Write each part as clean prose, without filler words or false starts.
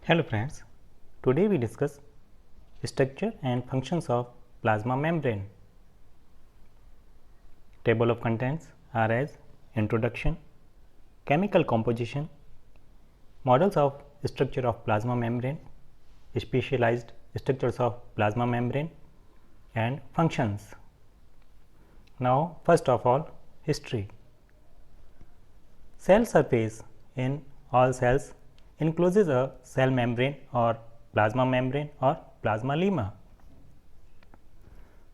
Hello friends, today we discuss structure and functions of plasma membrane. Table of contents are as introduction, chemical composition, models of structure of plasma membrane, specialized structures of plasma membrane and functions. Now first of all, history. Cell surface in all cells encloses a cell membrane or plasma membrane or plasma lemma.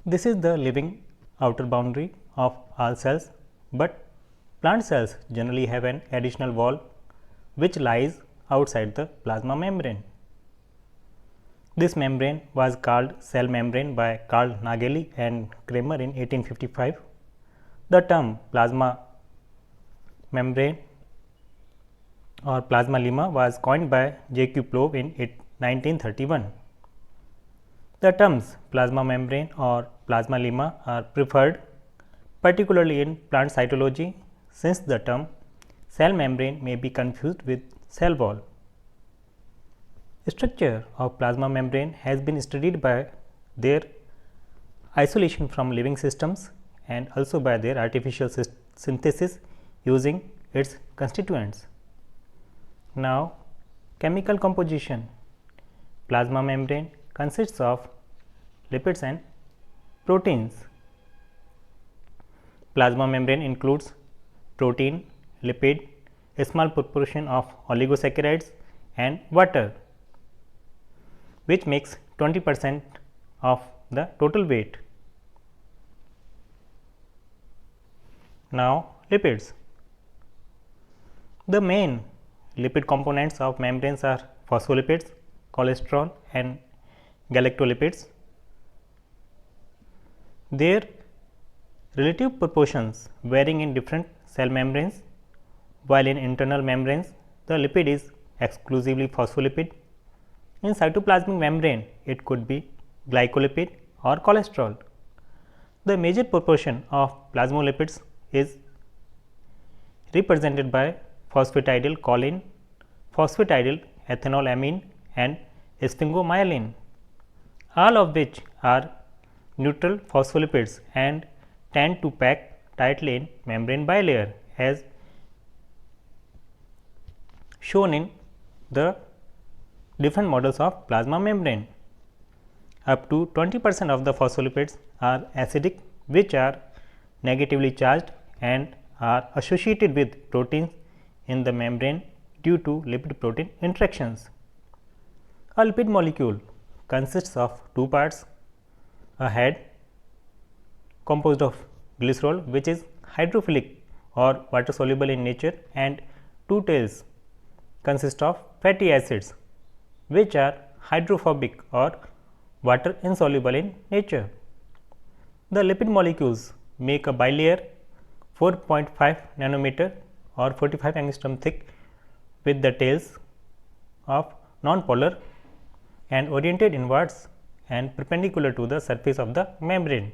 This is the living outer boundary of all cells, but plant cells generally have an additional wall which lies outside the plasma membrane. This membrane was called cell membrane by Carl Nageli and Kramer in 1855. The term plasma membrane or plasma lemma was coined by J. Q. Plove in 1931. The terms plasma membrane or plasma lemma are preferred particularly in plant cytology, since the term cell membrane may be confused with cell wall. Structure of plasma membrane has been studied by their isolation from living systems and also by their artificial synthesis using its constituents. Now, chemical composition. Plasma membrane consists of lipids and proteins. Plasma membrane includes protein, lipid, a small proportion of oligosaccharides and water, which makes 20% of the total weight. Now, lipids. The main lipid components of membranes are phospholipids, cholesterol and galactolipids. Their relative proportions varying in different cell membranes, while in internal membranes the lipid is exclusively phospholipid. In cytoplasmic membrane it could be glycolipid or cholesterol. The major proportion of plasmolipids is represented by phosphatidyl choline, phosphatidyl ethanolamine and sphingomyelin, all of which are neutral phospholipids and tend to pack tightly in membrane bilayer as shown in the different models of plasma membrane. Up to 20% of the phospholipids are acidic, which are negatively charged and are associated with proteins in the membrane due to lipid protein interactions. A lipid molecule consists of two parts, a head composed of glycerol, which is hydrophilic or water soluble in nature, and two tails consist of fatty acids, which are hydrophobic or water insoluble in nature. The lipid molecules make a bilayer 4.5 nanometer or 45 angstrom thick with the tails of non-polar and oriented inwards and perpendicular to the surface of the membrane,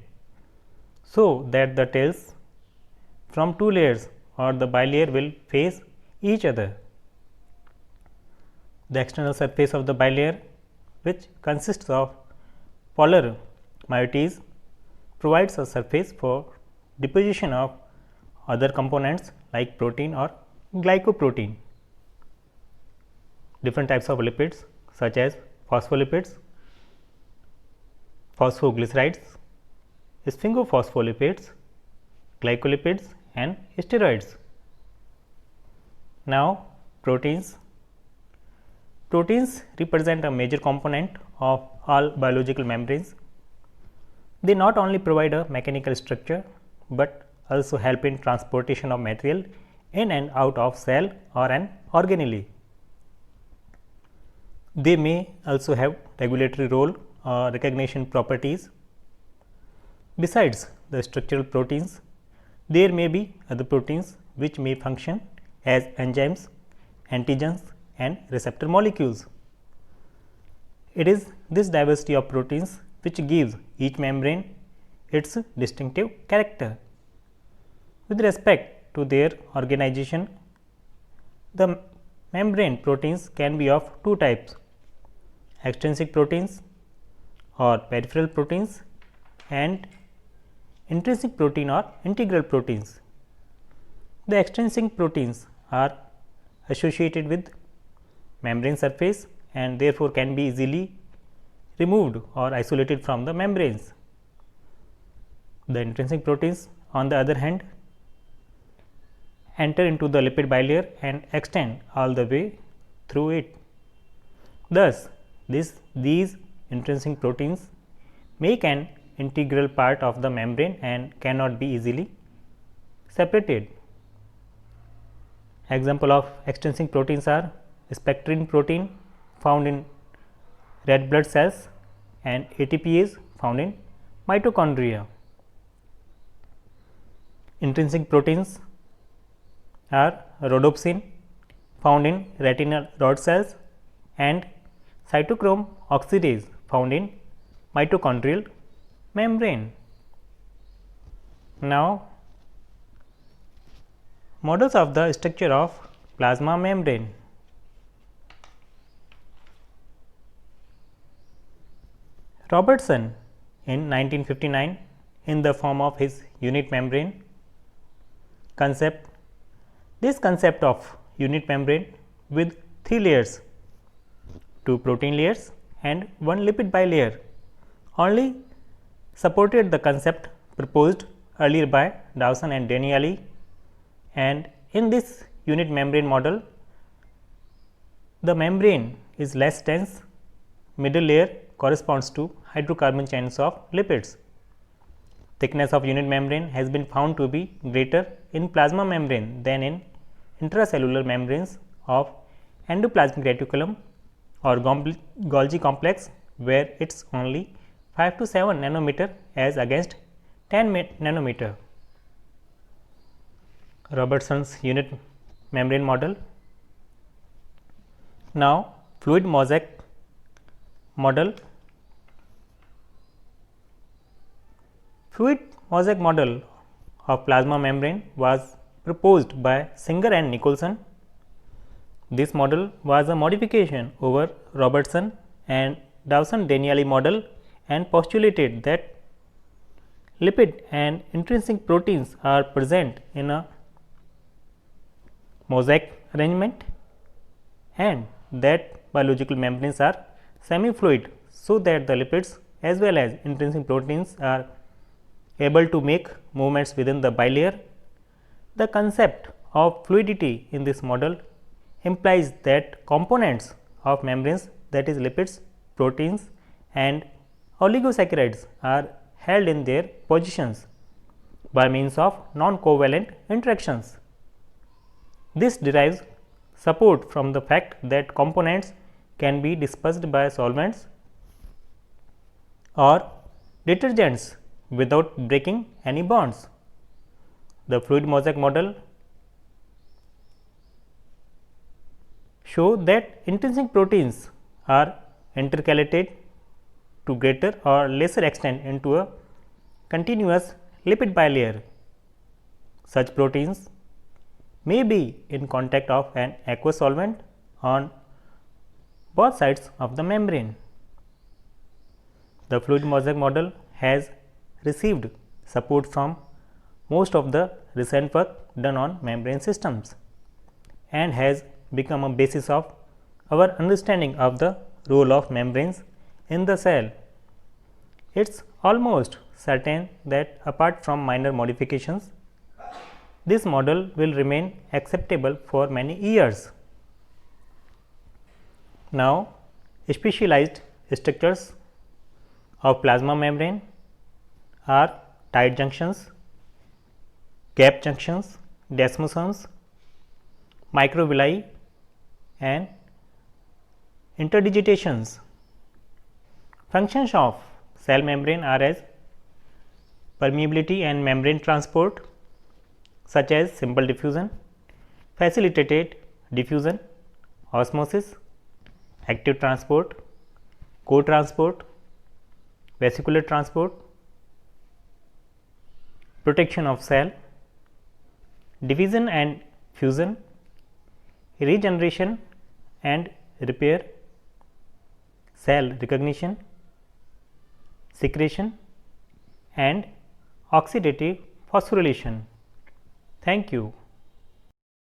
so that the tails from two layers or the bilayer will face each other. The external surface of the bilayer, which consists of polar moieties, provides a surface for deposition of other components like protein or glycoprotein. Different types of lipids such as phospholipids, phosphoglycerides, sphingophospholipids, glycolipids and steroids. Now, proteins. Proteins represent a major component of all biological membranes. They not only provide a mechanical structure, but also help in transportation of material in and out of cell or an organelle. They may also have regulatory role or recognition properties. Besides the structural proteins, there may be other proteins which may function as enzymes, antigens and receptor molecules. It is this diversity of proteins which gives each membrane its distinctive character. With respect to their organization, the membrane proteins can be of two types, extrinsic proteins or peripheral proteins and intrinsic protein or integral proteins. The extrinsic proteins are associated with membrane surface and therefore can be easily removed or isolated from the membranes. The intrinsic proteins, on the other hand, enter into the lipid bilayer and extend all the way through it. Thus, these intrinsic proteins make an integral part of the membrane and cannot be easily separated. Example of extrinsic proteins are spectrin protein found in red blood cells and ATPase found in mitochondria. Intrinsic proteins are rhodopsin found in retinal rod cells and cytochrome oxidase found in mitochondrial membrane. Now, models of the structure of plasma membrane. Robertson in 1959 in the form of his unit membrane concept. This concept of unit membrane with 3 layers, 2 protein layers and 1 lipid bilayer only supported the concept proposed earlier by Dawson and Danieli, and in this unit membrane model the membrane is less dense, middle layer corresponds to hydrocarbon chains of lipids. Thickness of unit membrane has been found to be greater in plasma membrane than in intracellular membranes of endoplasmic reticulum or Golgi complex, where it is only 5 to 7 nanometer as against 10 nanometer. Robertson's unit membrane model. Now, fluid mosaic model. Fluid mosaic model of plasma membrane was proposed by Singer and Nicholson. This model was a modification over Robertson and Dawson-Danieli model and postulated that lipid and intrinsic proteins are present in a mosaic arrangement and that biological membranes are semi-fluid, so that the lipids as well as intrinsic proteins are able to make movements within the bilayer. The concept of fluidity in this model implies that components of membranes, that is lipids, proteins and oligosaccharides, are held in their positions by means of non-covalent interactions. This derives support from the fact that components can be dispersed by solvents or detergents without breaking any bonds. The fluid mosaic model show that intrinsic proteins are intercalated to greater or lesser extent into a continuous lipid bilayer. Such proteins may be in contact of an aqueous solvent on both sides of the membrane. The fluid mosaic model has received support from most of the recent work done on membrane systems and has become a basis of our understanding of the role of membranes in the cell. It is almost certain that apart from minor modifications, this model will remain acceptable for many years. Now, specialized structures of plasma membrane are tight junctions, gap junctions, desmosons, microvilli and interdigitations. Functions of cell membrane are as permeability and membrane transport, such as simple diffusion, facilitated diffusion, osmosis, active transport, co-transport, vesicular transport, protection of cell, division and fusion, regeneration and repair, cell recognition, secretion and oxidative phosphorylation. Thank you.